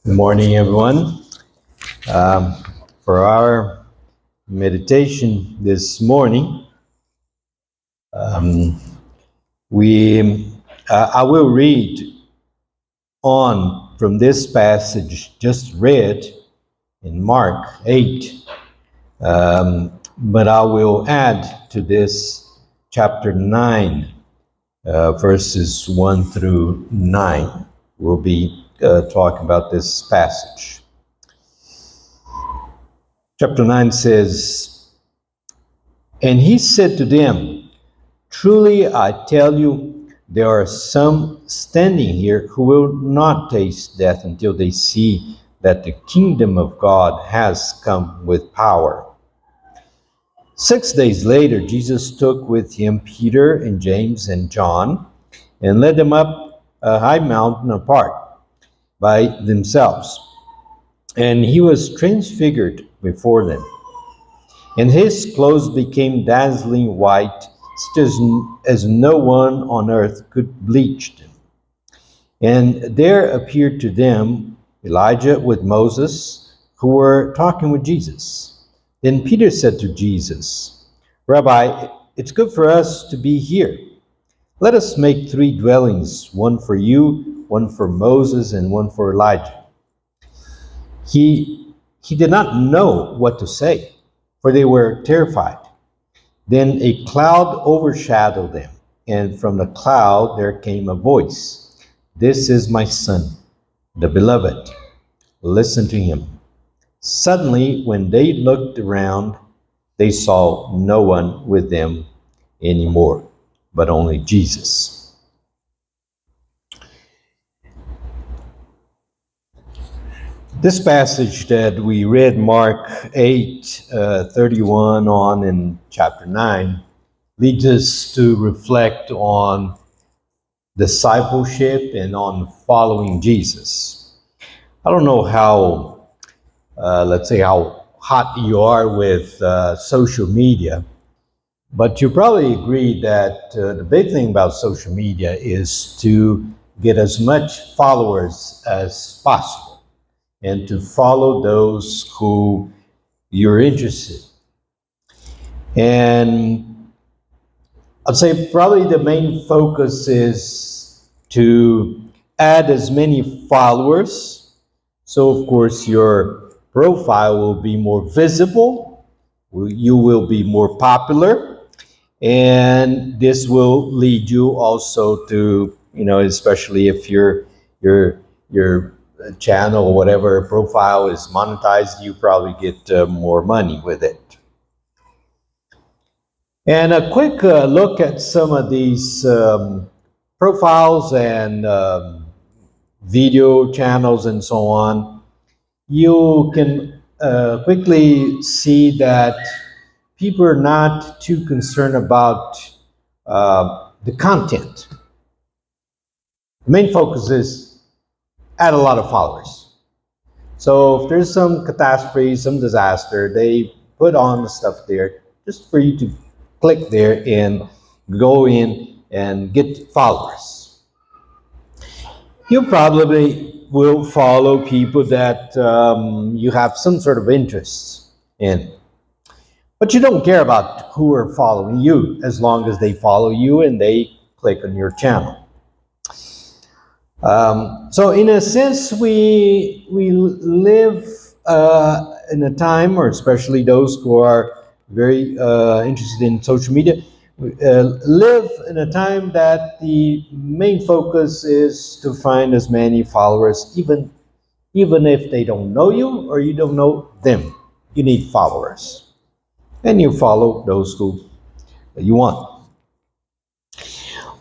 Good morning, everyone. Um, for our meditation this morning, um, we I will read on from this passage just read in Mark 8, but I will add to this chapter 9, verses 1 through 9. We'll be talking about this passage. Chapter 9 says, "And he said to them, Truly I tell you, there are some standing here who will not taste death until they see that the kingdom of God has come with power." 6 days later, Jesus took with him Peter and James and John and led them up a high mountain apart by themselves. And he was transfigured before them. And his clothes became dazzling white, such as no one on earth could bleach them. And there appeared to them Elijah with Moses, who were talking with Jesus. Then Peter said to Jesus, "Rabbi, it's good for us to be here. Let us make 3 dwellings, one for you, one for Moses, and one for Elijah." He did not know what to say, for they were terrified. Then a cloud overshadowed them, and from the cloud there came a voice, "This is my son, the beloved. Listen to him." Suddenly, when they looked around, they saw no one with them anymore, but only Jesus. This passage that we read, Mark 8, 31 on in chapter 9, leads us to reflect on discipleship and on following Jesus. I don't know how, let's say, how hot you are with social media, but you probably agree that the big thing about social media is to get as much followers as possible and to follow those who you're interested. And I'd say probably the main focus is to add as many followers. So of course your profile will be more visible, you will be more popular, and this will lead you also to, especially if your channel or whatever profile is monetized, you probably get more money with it. And a quick look at some of these profiles and video channels and so on, you can quickly see that people are not too concerned about the content. The main focus is add a lot of followers. So if there's some catastrophe, some disaster, they put on the stuff there just for you to click there and go in and get followers. You probably will follow people that you have some sort of interest in. But you don't care about who are following you as long as they follow you and they click on your channel. So in a sense, we live in a time, or especially those who are very interested in social media, live in a time that the main focus is to find as many followers, even if they don't know you or you don't know them. You need followers, and you follow those who you want.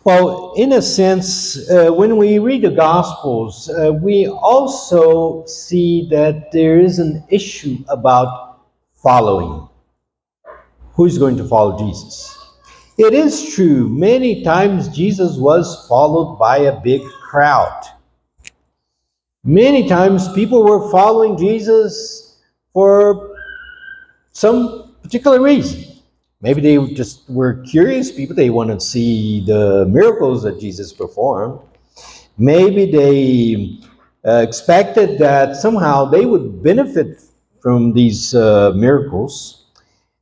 Well, in a sense, when we read the Gospels, we also see that there is an issue about following. Who is going to follow Jesus? It is true, many times Jesus was followed by a big crowd. Many times people were following Jesus for some particular reason. Maybe they just were curious people. They want to see the miracles that Jesus performed. Maybe they expected that somehow they would benefit from these miracles.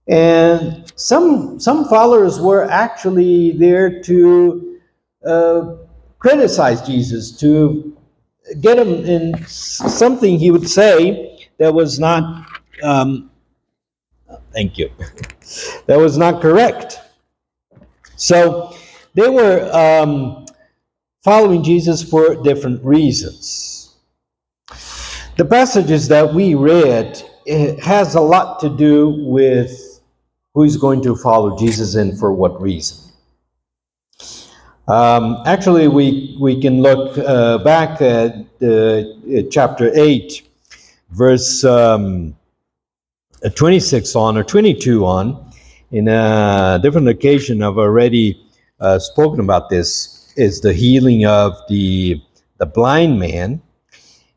And some followers were actually there to uh, criticize Jesus, to get him in something he would say that was not, um, thank you, that was not correct. So they were following Jesus for different reasons. The passages that we read, it has a lot to do with who is going to follow Jesus and for what reason. Actually, we can look back at chapter 8, verse 26 on, or 22 on. In a different occasion, I've already spoken about this, is the healing of the blind man.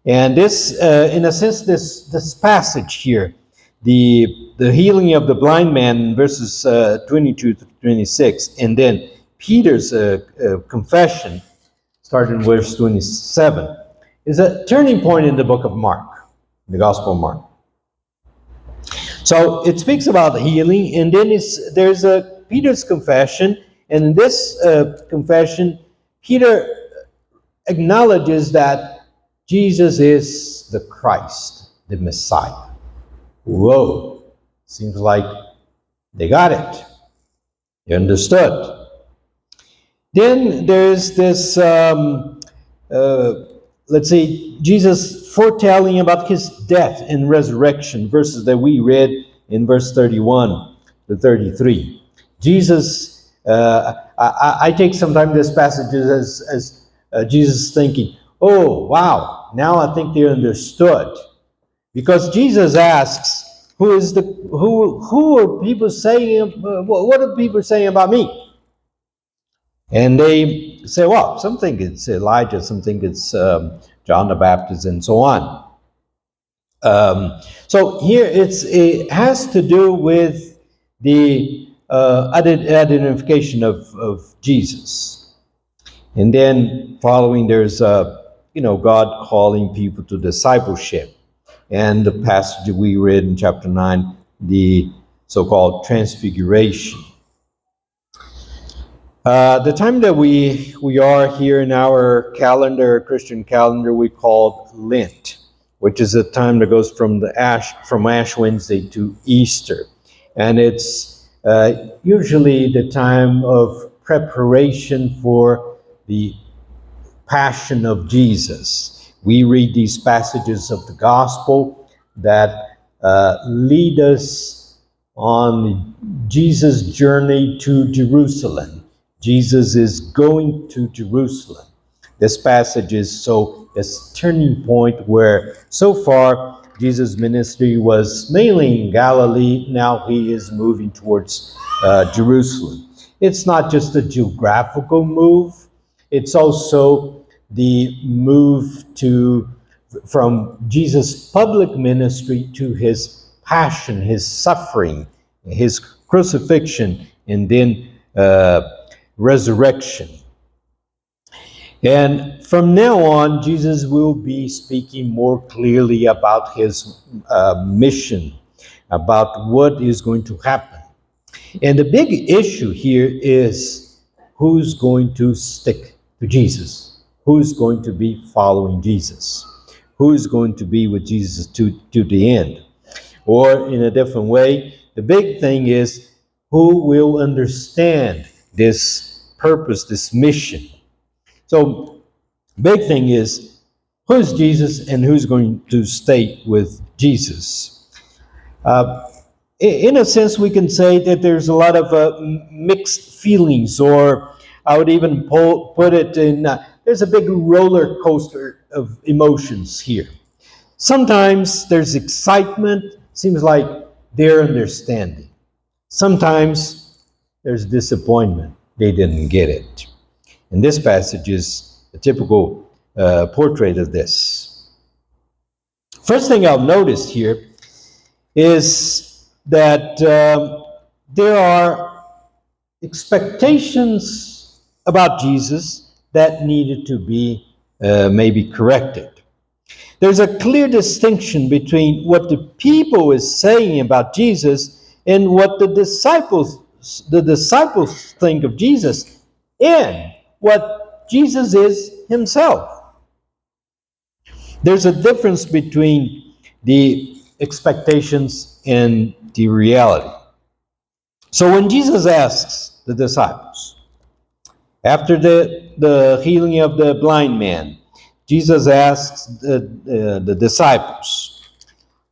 And this, in a sense, this passage here, the healing of the blind man, verses 22 to 26, and then Peter's confession, starting in verse 27, is a turning point in the book of Mark, the Gospel of Mark. So it speaks about the healing, and then there's a Peter's confession, and in this confession, Peter acknowledges that Jesus is the Christ, the Messiah. Whoa, seems like they got it. They understood. Then there's this, let's say, Jesus foretelling about his death and resurrection, verses that we read in verse 31 to 33. Jesus, I take sometimes this passage as Jesus thinking, oh, wow, now I think they understood. Because Jesus asks, who are people saying, what are people saying about me? And they say, well, some think it's Elijah, some think it's John the Baptist, and so on. So here it has to do with the identification of Jesus. And then following, there's God calling people to discipleship. And the passage we read in chapter 9, the so-called transfiguration. The time that we are here in our calendar, Christian calendar, we call Lent, which is a time that goes from Ash Wednesday to Easter, and it's usually the time of preparation for the Passion of Jesus. We read these passages of the Gospel that lead us on Jesus' journey to Jerusalem. Jesus is going to Jerusalem. This passage is this turning point where so far Jesus' ministry was mainly in Galilee. Now he is moving towards Jerusalem. It's not just a geographical move. It's also the move from Jesus' public ministry to his passion, his suffering, his crucifixion, and then resurrection. And from now on, Jesus will be speaking more clearly about his mission, about what is going to happen. And the big issue here is who's going to stick to Jesus? Who's going to be following Jesus? Who's going to be with Jesus to the end? Or in a different way, the big thing is who will understand this purpose, this mission. So, big thing is who's Jesus and who's going to stay with Jesus. In a sense, we can say that there's a lot of mixed feelings, or I would even put it in, there's a big roller coaster of emotions here. Sometimes there's excitement, seems like they're understanding. Sometimes there's disappointment, they didn't get it. And this passage is a typical portrait of this. First thing I've noticed here is that there are expectations about Jesus that needed to be maybe corrected. There's a clear distinction between what the people is saying about Jesus and what the disciples think of Jesus and what Jesus is himself. There's a difference between the expectations and the reality. So when Jesus asks the disciples, after the healing of the blind man, Jesus asks the disciples,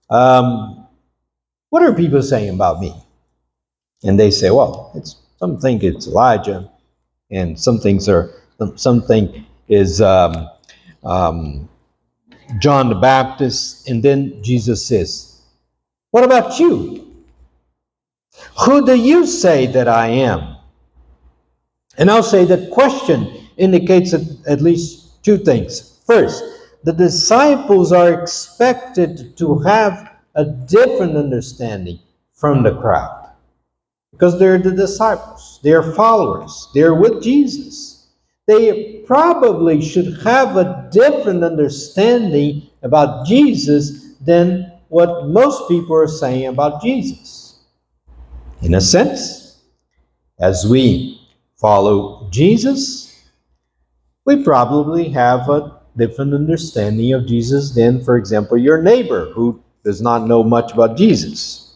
what are people saying about me? And they say, well, some think it's Elijah, and something is John the Baptist. And then Jesus says, what about you? Who do you say that I am? And I'll say that question indicates at least two things. First, the disciples are expected to have a different understanding from the crowd because they're the disciples, they're followers, they're with Jesus. They probably should have a different understanding about Jesus than what most people are saying about Jesus. In a sense, as we follow Jesus, we probably have a different understanding of Jesus than, for example, your neighbor who does not know much about Jesus.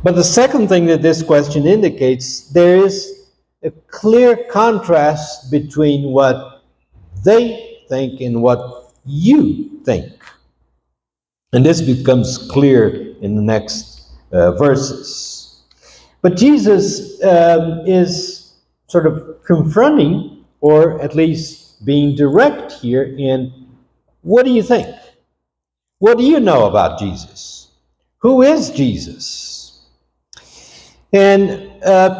But the second thing that this question indicates, there is a clear contrast between what they think and what you think. And this becomes clear in the next verses. But Jesus is sort of confronting, or at least being direct here in, what do you think? What do you know about Jesus? Who is Jesus? And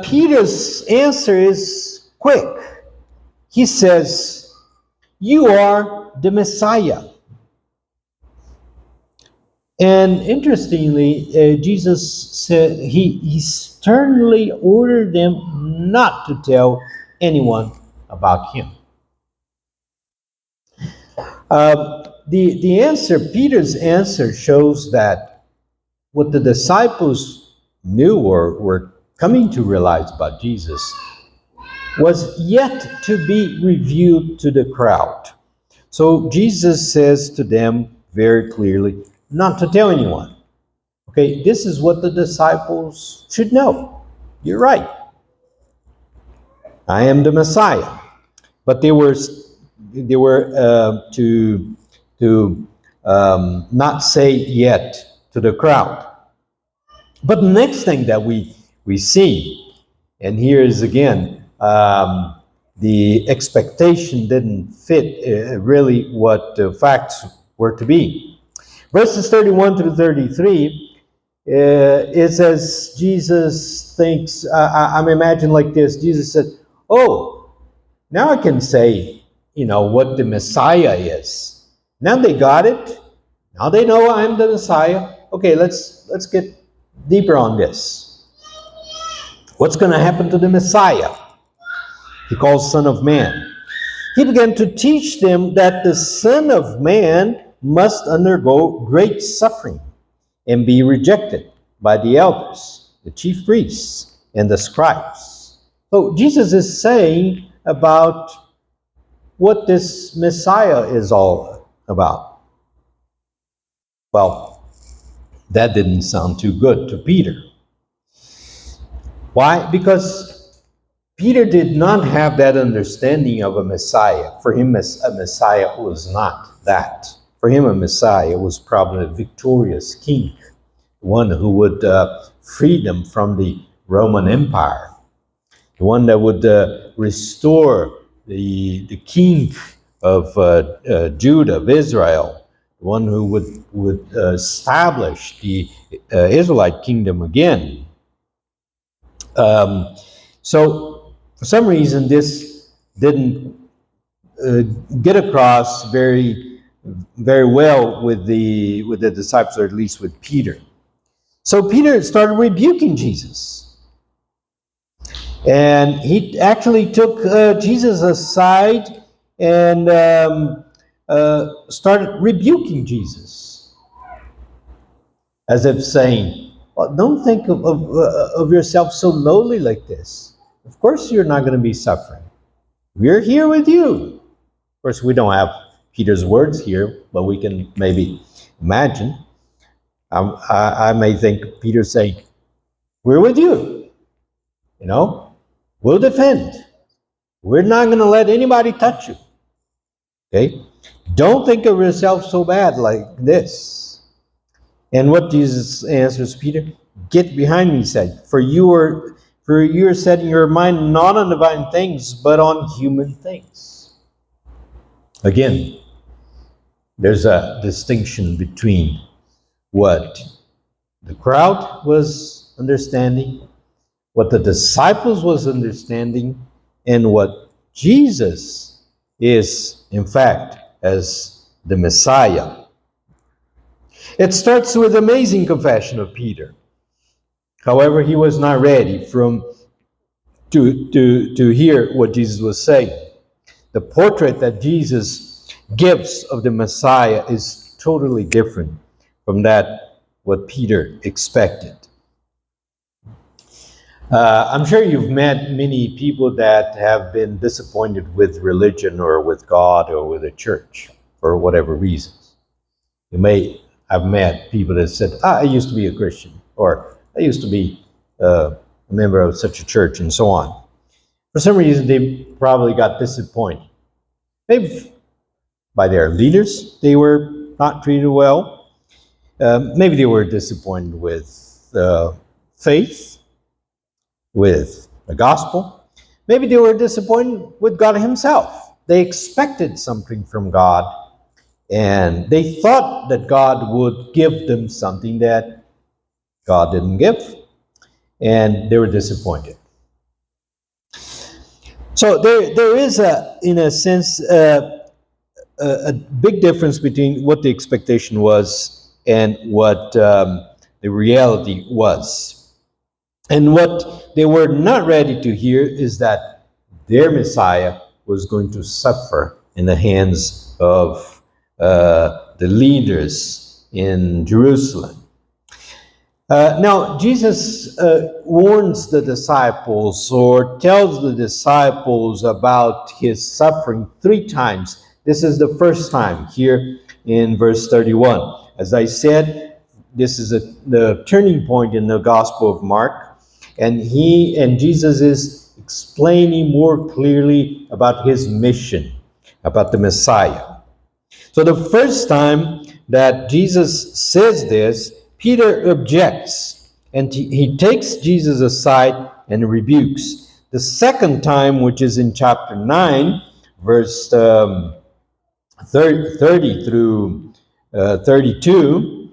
Peter's answer is quick. He says, you are the Messiah. And interestingly, Jesus said he sternly ordered them not to tell anyone about him. The answer, Peter's answer, shows that what the disciples knew or were coming to realize about Jesus was yet to be revealed to the crowd. So Jesus says to them very clearly, not to tell anyone. Okay, this is what the disciples should know. You're right. I am the Messiah. But they were to not say yet to the crowd. But the next thing that we see, and here is again, the expectation didn't fit really what the facts were to be. Verses 31 through 33, it says Jesus thinks, I'm imagining like this. Jesus said, oh, now I can say, what the Messiah is. Now they got it. Now they know I'm the Messiah. Okay, let's get deeper on this. What's going to happen to the Messiah? He calls Son of Man. He began to teach them that the Son of Man must undergo great suffering and be rejected by the elders, the chief priests, and the scribes. So Jesus is saying about what this Messiah is all about. Well, that didn't sound too good to Peter. Why? Because Peter did not have that understanding of a Messiah. For him, a Messiah was not that. For him, a Messiah was probably a victorious king, one who would free them from the Roman Empire, the one that would restore the king of Judah, of Israel, the one who would establish the Israelite kingdom again. So, for some reason, this didn't get across very well with the disciples, or at least with Peter. So Peter started rebuking Jesus. And he actually took Jesus aside and started rebuking Jesus, as if saying, well, don't think of yourself so lowly like this. Of course, you're not going to be suffering. We're here with you. Of course, we don't have Peter's words here, but we can maybe imagine. I may think Peter saying, we're with you. You know, we'll defend. We're not going to let anybody touch you. Okay? Don't think of yourself so bad like this. And what Jesus answers Peter? Get behind me, he said, for you are setting your mind not on divine things, but on human things. Again, there's a distinction between what the crowd was understanding, what the disciples was understanding, and what Jesus is, in fact, as the Messiah. It starts with amazing confession of Peter. However, he was not ready to hear what Jesus was saying. The portrait that Jesus gives of the Messiah is totally different from that what Peter expected. I'm sure you've met many people that have been disappointed with religion or with God or with the church for whatever reasons. You may have met people that said, I used to be a Christian, or I used to be a member of such a church, and so on. For some reason, they probably got disappointed. Maybe by their leaders, they were not treated well. Maybe they were disappointed with faith, with the gospel. Maybe they were disappointed with God himself. They expected something from God, and they thought that God would give them something that God didn't give, and they were disappointed. So there is, in a sense, a big difference between what the expectation was and what the reality was. And what they were not ready to hear is that their Messiah was going to suffer in the hands of the leaders in Jerusalem. Now, Jesus warns the disciples or tells the disciples about his suffering 3 times. This is the first time here in verse 31. As I said, this is the turning point in the Gospel of Mark, and Jesus is explaining more clearly about his mission, about the Messiah. So the first time that Jesus says this, Peter objects, and he takes Jesus aside and rebukes. The second time, which is in chapter 9, verse 30 through 32,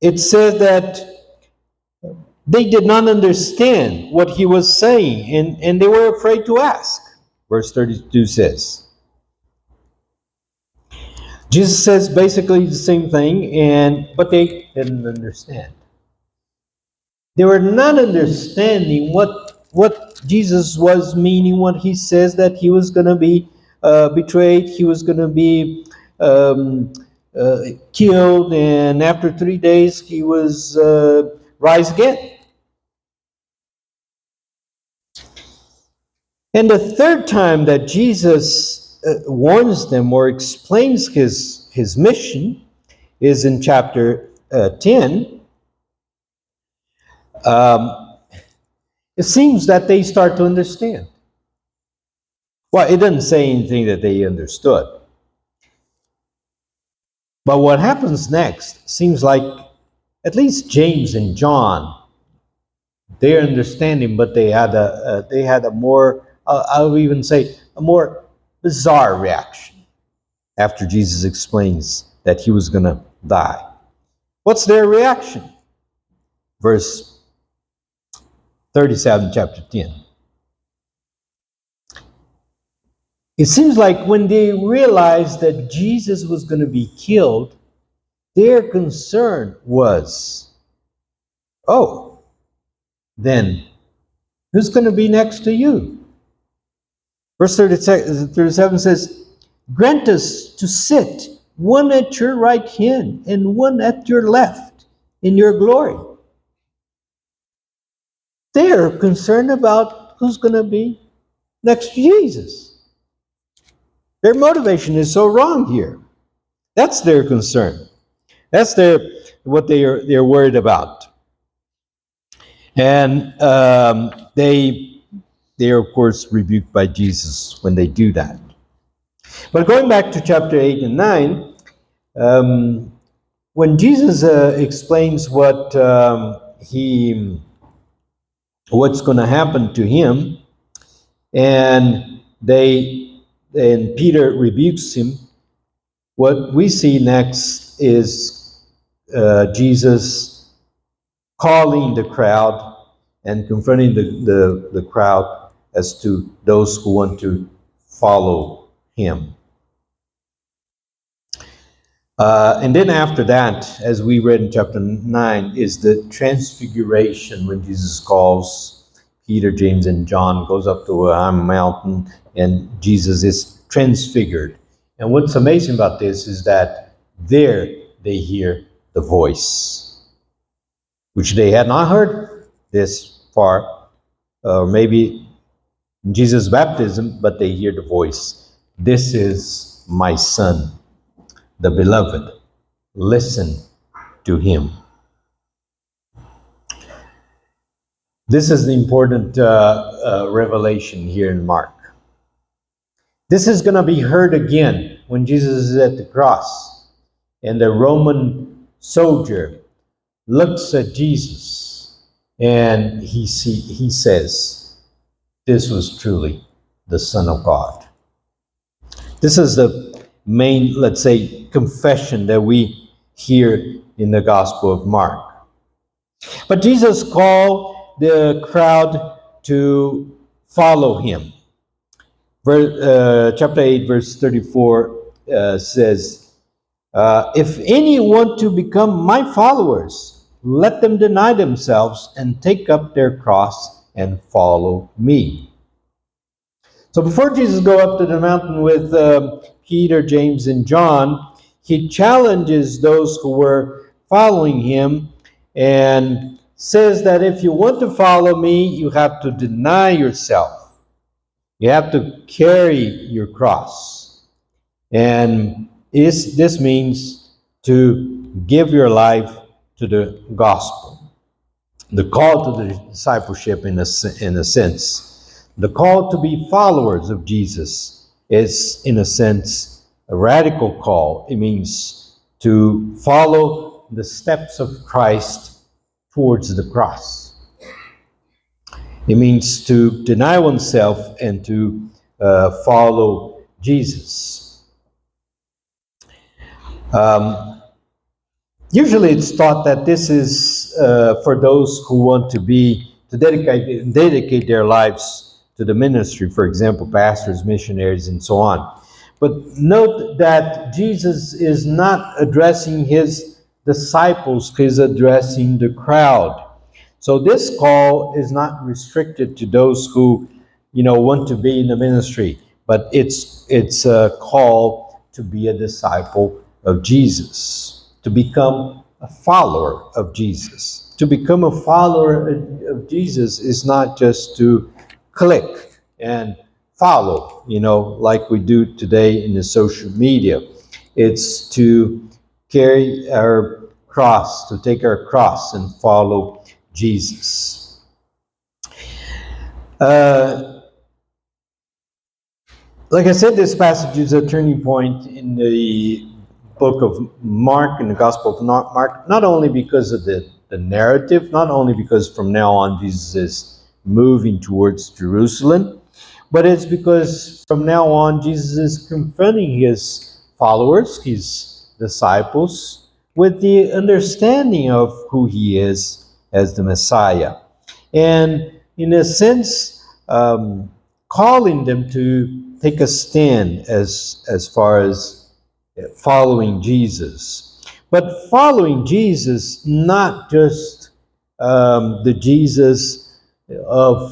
it says that they did not understand what he was saying, and they were afraid to ask. Verse 32 says, Jesus says basically the same thing, but they didn't understand. They were not understanding what Jesus was meaning when he says that he was going to be betrayed, he was going to be killed, and after 3 days he was rise again. And the third time that Jesus warns them or explains his mission is in chapter 10. It seems that they start to understand. Well, it doesn't say anything that they understood. But what happens next seems like at least James and John, they're understanding, but they had a more, I'll even say, a more bizarre reaction after Jesus explains that he was going to die. What's their reaction? Verse 37, chapter 10. It seems like when they realized that Jesus was going to be killed, their concern was, oh, then who's going to be next to you? Verse 37 says, Grant us to sit, one at your right hand and one at your left, in your glory. They're concerned about who's going to be next to Jesus. Their motivation is so wrong here. That's their concern. That's what they're worried about. And they're of course rebuked by Jesus when they do that. But going back to chapter 8 and 9, when Jesus explains what's going to happen to him, and Peter rebukes him, what we see next is Jesus calling the crowd and confronting the crowd as to those who want to follow him. And then after that, as we read in chapter 9, is the transfiguration, when Jesus calls Peter, James, and John, goes up to a mountain, and Jesus is transfigured. And what's amazing about this is that there they hear the voice, which they had not heard this far, or maybe in Jesus' baptism, but they hear the voice. This is my son, the beloved. Listen to him. This is the important revelation here in Mark. This is going to be heard again when Jesus is at the cross, and the Roman soldier looks at Jesus, and he says, "This was truly the Son of God." This is the main, let's say, confession that we hear in the Gospel of Mark. But Jesus called the crowd to follow him. Chapter 8, verse 34 says, if any want to become my followers, let them deny themselves and take up their cross and follow me. So before Jesus go up to the mountain with Peter, James, and John, he challenges those who were following him and says that if you want to follow me, you have to deny yourself. You have to carry your cross. And this means to give your life to the gospel. The call to the discipleship in a sense. The call to be followers of Jesus is, in a sense, a radical call. It means to follow the steps of Christ towards the cross. It means to deny oneself and to follow Jesus. Usually it's thought that this is for those who want to dedicate their lives to the ministry, for example, pastors, missionaries, and so on. But note that Jesus is not addressing his disciples, he's addressing the crowd. So this call is not restricted to those who, want to be in the ministry, but it's a call to be a disciple of Jesus, to become a follower of Jesus. To become a follower of Jesus is not just to click and follow, like we do today in the social media. It's to carry our cross, to take our cross and follow Jesus. Like I said, this passage is a turning point in the book of Mark, in the Gospel of Mark, not only because of the narrative, not only because from now on Jesus is moving towards Jerusalem, but it's because from now on Jesus is confronting his followers, his disciples, with the understanding of who he is as the Messiah. And in a sense, calling them to take a stand as far as following Jesus. But following Jesus, not just the Jesus of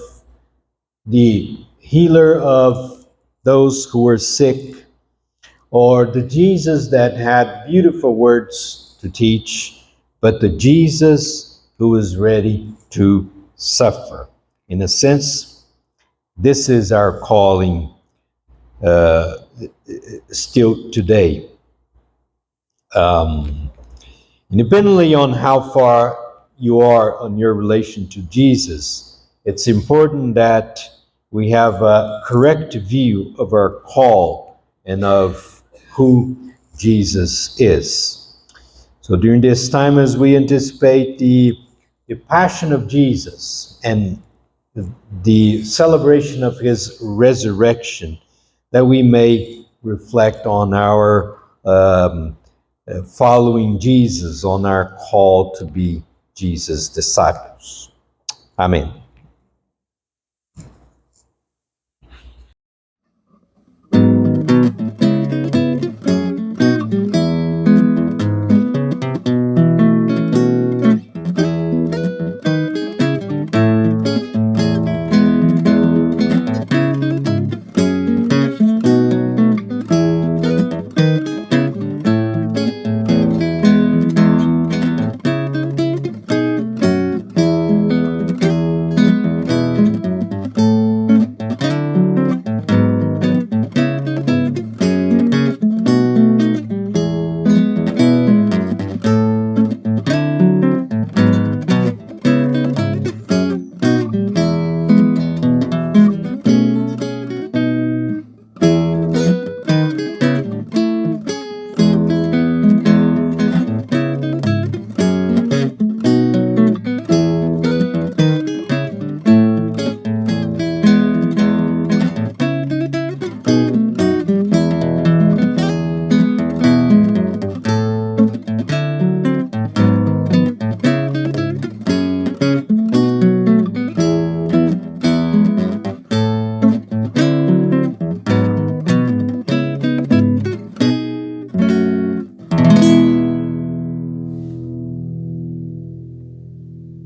the healer of those who were sick, or the Jesus that had beautiful words to teach, but the Jesus who is ready to suffer. In a sense, this is our calling still today. Independently on how far you are on your relation to Jesus, it's important that we have a correct view of our call and of who Jesus is. So during this time, as we anticipate the passion of Jesus and the celebration of his resurrection, that we may reflect on our following Jesus, on our call to be Jesus' disciples. Amen.